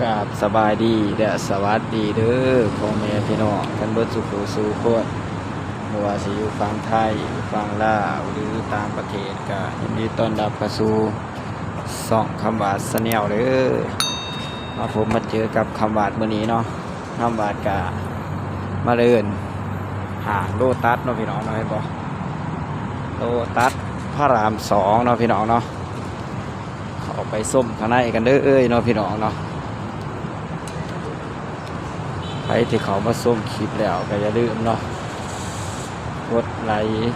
กราบสบายดีและสวัสดีเด้อพ่อแม่พี่น้องกันเบิดสุขสู่คนบ่ว่าสิอยู่ฝั่งไทยฝั่งลาวหรือต่างประเทศก็ยินดีต้อนรับเข้าสู่ช่องคำบาดชาแนลเด้อมาผมมาเจอกับคำบาดมื้อนี้เนาะคำบาดก็มาเดินห้างโลตัสเนาะพี่น้องเนาะเห็นบ่โลตัสพระราม2เนาะพี่น้องเนาะเข้าไปส้มข้างในกันเด้อเนาะพี่น้องเนาะใครที่เขามาส้มคลิปแล้วก็อย่าลืมเนาะกดไลค์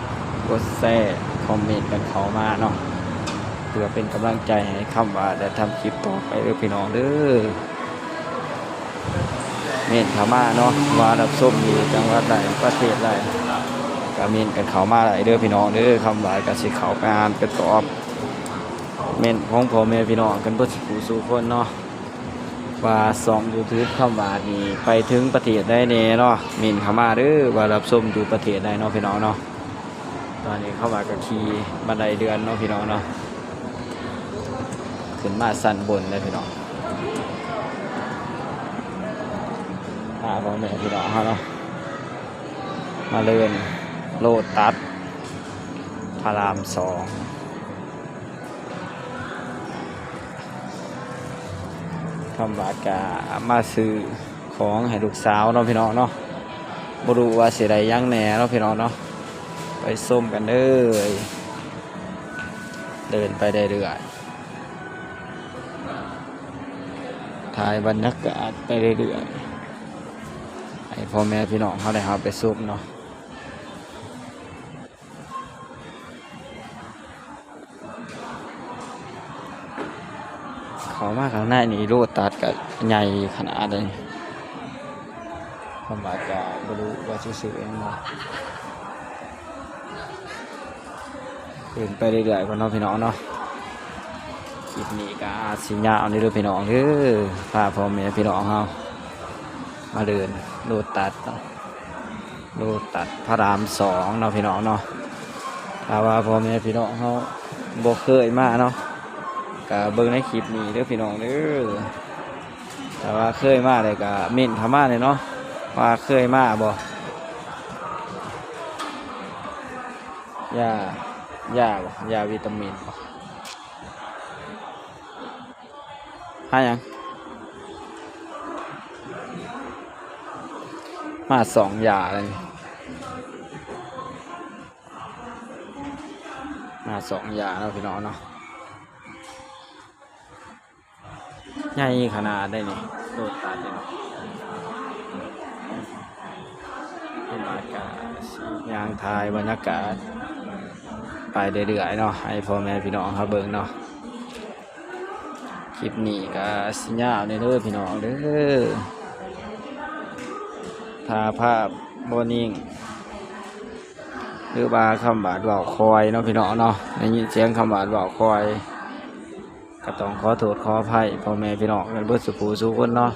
กดแชร์คอมเมนต์กันเข้ามาเนาะเพื่อเป็นกำลังใจให้คำว่าได้ทำคลิปต่อไปเด้อพี่น้องเด้อเมนเข้ามาเนาะว่ารับส้มอยู่จังหวัดใดประเทศใดก็เมนกันเข้ามาได้เด้อพี่น้องเด้อคำว่าก็สิเข้าไปอ่านไปตอบเมนของพ่อแม่พี่น้องกันเพื่อสู่คนเนาะว่าส่อง YouTube คำว่านี่ไปถึงประเทศได้แน่เนาะเมนเข้ามาเด้อว่ารับชมอยู่ประเทศใดเนาะพี่น้องเนาะตอนนี้เข้ามาก็ขี่บันไดเดือนเนาะพี่น้องเนาะขึ้นมาสั้นบนเลยพี่น้องพ่อแม่พี่น้องเนาะมาเดินโลตัสพระราม2คำว่ากะมาซื้อของให้ลูกสาวเนาะพี่น้องเนาะบ่รู้ว่าสิได้ยังแหน่เนาะพี่น้องเนาะไปส้มกันเด้อเดินไปได้เรื่อยถ่ายบรรยากาศไปเรื่อยให้พ่อแม่พี่น้องเขาได้เอาไปส้มเนาะเขามาข้างในนี่โลตัสกับใหญ่ขนาดเลยผมอาจจะไม่รู้ว่าซื้อเองเนาะเดินไปเรื่อยๆก่อนเนาะพี่น้องเนาะคลิปนี้ก็สิญญาเอาในเรื่องพี่น้องพาพ่อแม่พี่น้องเขามาเดินโลตัสโลตัสพระราม2เนาะพี่น้องเนาะถ้าว่าพ่อแม่พี่น้องเขาบ่เคยมาเนาะก็เบิ่งในคลิปนี้เด้อพี่น้องเด้อแต่ว่าเคยมาเลยก็เม่นเข้ามาเลยเนาะว่าเคยมาบ่ยาบ่ยาวิตามินบ่หาหยังมา2 ยาเลยมา2 ยาแล้วพี่น้องเนาะใหญ่ขนาดได้นี่โลตัสเลยเนาะบรรยากาศยางทายบรรยากาศไปเรื่อยๆเนาะให้พ่อแม่พี่น้องเขาเบิ่งเนาะคลิปนี้ก็สิญญาในเด้อพี่น้องเด้อถ้าภาพบ่นิ่งหรือว่าคำบาดเว้าคอยเนาะพี่น้องเนาะได้ยินเสียงคำบาดเว้าคอยก็ต้องขอโทษขออภัยพ่อแม่พี่น้องกันเบิดสุขสู่คนเนาะ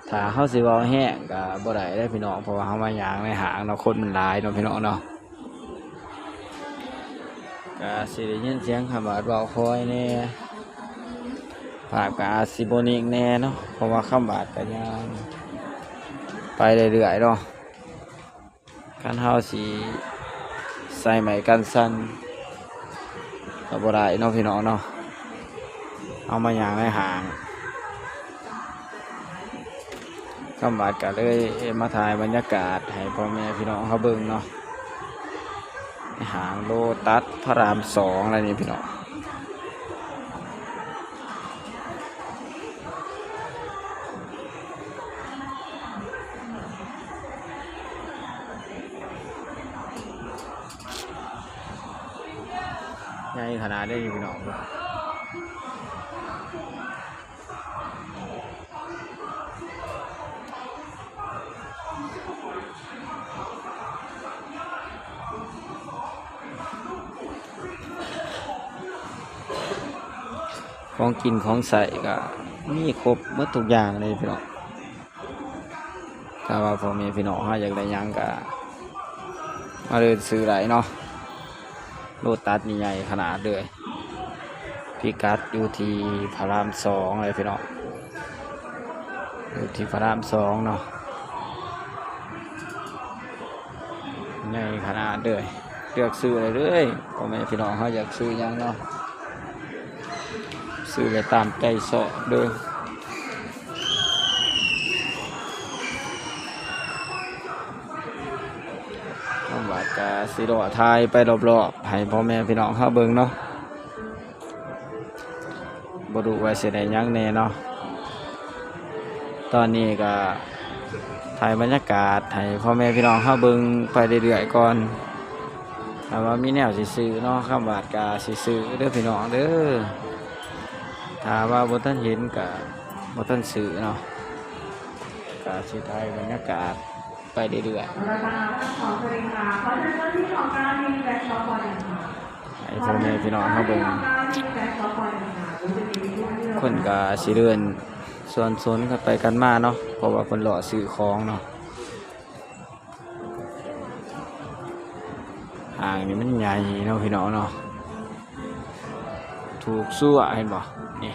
ถ้าเฮาสิเว้าแห้งก็บ่ได้เด้อพี่น้องเพราะว่าเฮามาย่างในห้างเนาะคนมันหลายเนาะพี่น้องเนาะก็สิได้ยินเสียงคำบาดเว้าคอยแน่ภาพก็อาจสิบ่นิ่งแน่เนาะเพราะว่าคำบาดก็ย่างไปเรื่อยๆเนาะคันเฮาสิใส่ไม้กันสั่นก็บ่ได้เนาะพี่น้องเนาะเอามาอย่างในห่างคำบาดก็เลยมาถ่ายบรรยากาศให้พ่อแม่พี่น้องเขาเบิ่งเนาะในห่างโลตัสพระราม2อะไรนี่พี่น้องใหญ่ขนาดได้อยู่พี่น้องของกินของใส่ก็มีครบหมดทุกอย่างเลยพี่น้องถ้าว่าพ่อแม่พี่น้องอยากได้หยังก็มาเดินซื้อได้เนาะโลตัสนี่ใหญ่ขนาดเลยพิกัดอยู่ที่พระราม2เลยพี่น้อง อยู่ที่พระรามสองเนาะในขนาดเลยเลือกซื้ออะไรเลยพ่อแม่พี่น้องเขาอยากซื้อยังเนาะซื้อไปตามใจเสาะเด้อน้องบาดกาสิรอทายไปรอบๆให้พ่อแม่พี่น้องเขาเบิ่งเนาะบ่รู้ว่าสิได้ยังแน่เนาะตอนนี้ก็ถ่ายบรรยากาศให้พ่อแม่พี่น้องเขาเบิ่งไปเรื่อยๆก่อนแต่ว่ามีแนวสิซื้อเนาะคำบาดกาสิซื้อเด้อพี่น้องเด้อถ้าว่าบ่ทันเห็นก็บ่ทันซื้อเนาะก็สิถ่ายบรรยากาศไปเรื่อยๆให้พ่อแม่พี่น้องเขาเบิ่งคนก็สิเดินส่วนสนกันไปกันมาเนาะเพราะว่าคนหล่อซื้อของเนาะห่างนี่มันใหญ่เนาะพี่น้องเนาะถูกซั่วเห็นบ่นี่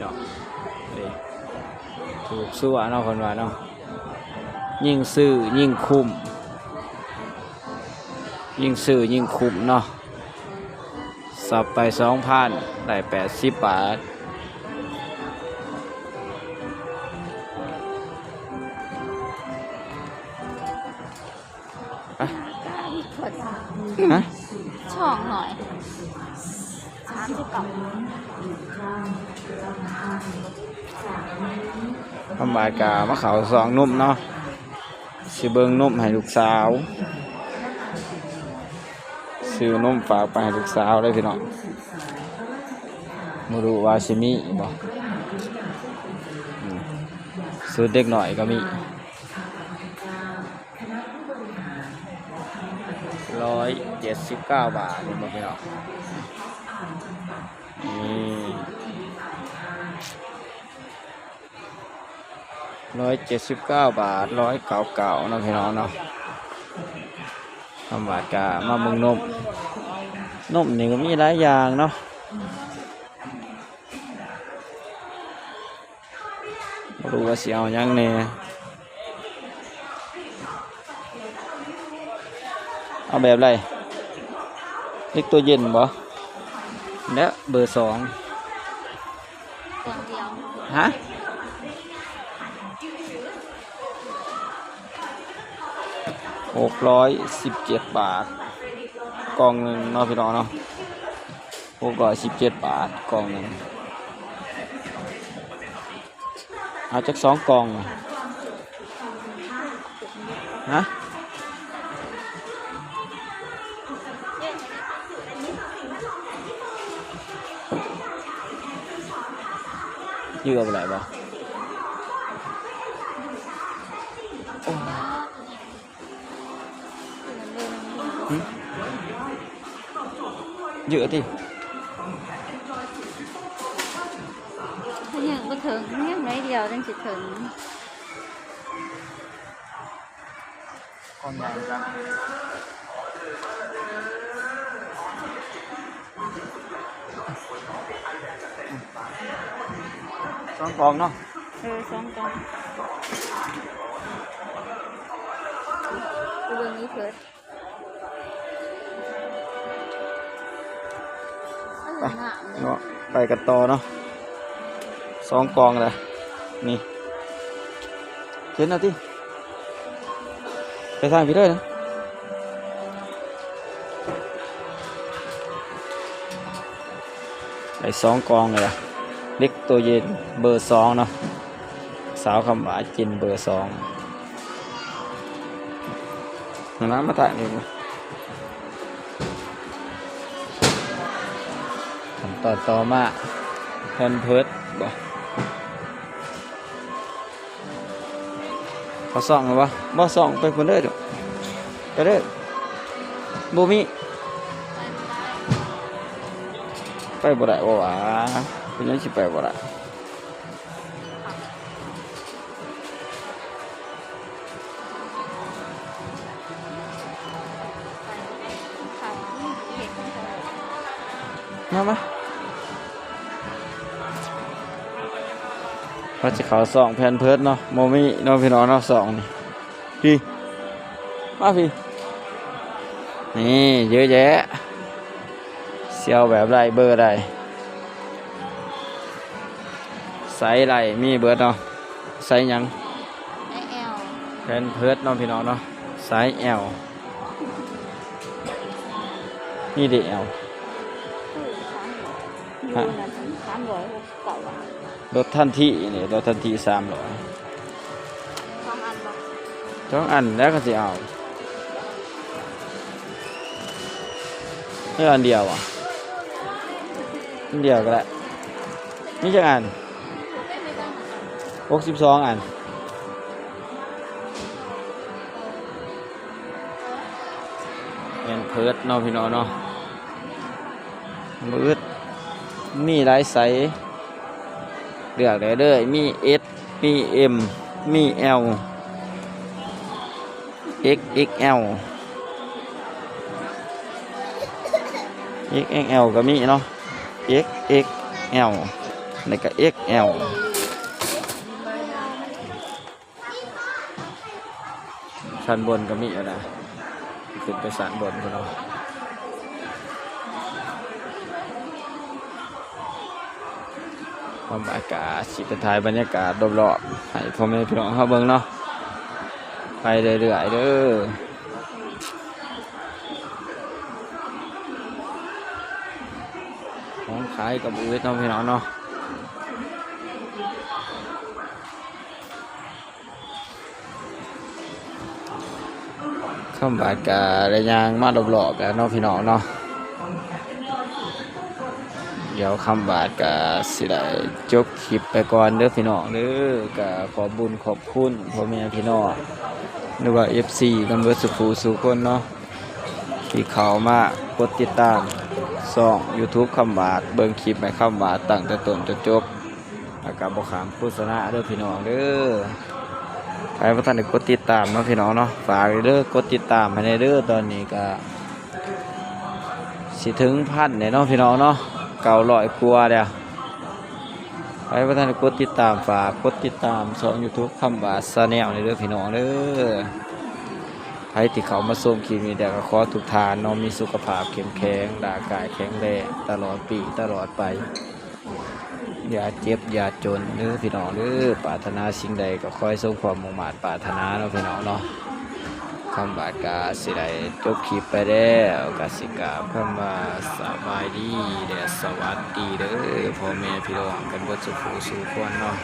ดอกนี่ถูกซั่วเนาะคนว่าเนาะยิ่งซื้อยิ่งคุ้มยิ่งซื้อยิ่งคุ้มเนาะสับไป 2,000 ได้80 บาทฮะช่องหน่อย30กล่องคำบาดกามาเขาสองนุ่มเนาะสิเบิ่งนุ่มให้ลูกสาวซื้อนุ่มฝากไปให้ลูกสาวได้พี่น้องมาดูว่าสิมีบ่ซื้อเด็กหน่อยก็มี179 บาทนี่บ่พี่น้องนี่179 บาท100เก่าๆเนาะพี่น้องเนาะคำว่าจะมาเบิ่งนมนี่ก็มีหลายอย่างเนาะบ่รู้ว่าสิเอาหยังแน่เอาแบบไรเล็กตัวเย็นบ่และเบอร์2ตัวเดียวฮะ617 บาทกล่องหนึ่งเนาะพี่น้องเนาะ617 บาทกล่องหนึ่งเอาจาก2 กล่องฮะยืดอะไรบ่เยอะดิถ้ายังก็ถึงยังไรเดียวจังสิถึงก้อนใหญ่จัง2 กล่องเนาะ2 กล่องเรื่องนี้เถิดเนาะไปกันต่อเนาะ2 กล่องเลยนี่เห็นเอาที่ไปทางพี่ด้วยนะไป2 กล่องเลยเล็กตัวเย็นเบอร์2เนาะสาวคำหวานกินเบอร์2น้ำมาตักนี่ต่อมาแพนเพิร์ดบ่เขาส่องหรือวะบ่ส่องไปคนเด้อเดี๋ยวไปเด้อบ่มีไปบ่ได้บ่วะเป็นยังสิไปบ่ได้มา ก็จะเขาส่องแผ่นเพิร์ดเนาะโมมี่เนาะพี่น้องเนาะส่องนี่พี่มาพี่นี่เยอะแยะเซียวแบบไรเบอร์ไรไซส์ไรมีเบิร์ดเนาะไซส์หยัง ไอแอล แผ่นเพิร์ดเนาะพี่น้องเนาะไซส์ L นี่ดิ L อยู่นะ369 บาท รถทันทีนี่รถทันที300 2 อันบ่ ต้องอันแล้วก็สิเอาเพื่ออันเดียวอ่ะอันเดียวก็ได้นี่จะอัน62 อันเป็นเพิร์ดเนาะพี่น้องเนาะมืดมีหลายไซส์เลือกได้เลยมี S มี M มี L XXL XXL ก็มีเนาะ XXL แล้วก็ XL ชั้นบนก็มีอยู่นะขึ้นไปชั้นบนพี่น้องความอากาศสิไปถ่ายบรรยากาศรอบๆให้พ่อแม่พี่น้องเขาเบิ่งเนาะไปเรื่อยๆเด้อของขายกับอืดเนาะพี่น้องเนาะข้ามบาดกะระยางมาหลอบๆแล้วเนาะพี่น้องเนาะเดี๋ยวคำบาดกะสิได้จบคลิปไปก่อนเด้อพี่น้องเด้อกะขอบุญขอบคุณพ่อแม่พี่น้องหรือว่า FC กันเบิดสุขสู่คนเนาะที่เขามากดติดตามช่อง YouTube คำบาดเบิ่งคลิปให้คำบาดตั้งแต่ต้นจนจบแล้วก็บ่ขามโฆษณาเด้อพี่น้องเด้อใครบ่ทันได้กดติดตามเนาะพี่น้องเนาะฝากเด้อกดติดตามให้ในเด้อตอนนี้ก็สิถึง1,000เนาะพี่น้องเนาะ900กว่าแล้วใครบ่ทันได้กดติดตามฝากกดติดตามช่อง YouTube คำบาด Channel ในเด้อพี่น้องเด้อใครที่เขามาชมคลิปนี้เดี๋ยวก็ขอทุกท่านเนาะมีสุขภาพเข้มแข็งร่างกายแข็งแรงตลอดปีตลอดไปอย่าเจ็บอย่าจนเด้อพี่น้องเด้อปรารถนาสิ่งใดก็ขอให้สมความมุ่งมั่นปรารถนาเนาะพี่น้องเนาะคำบาดกาสิได้จบคลิปไปแล้วกสิกราบคำว่าสบายดีเด้อสวัสดีเด้อพ่อแม่พี่น้องกันเบิดสุขสู่คนเนาะ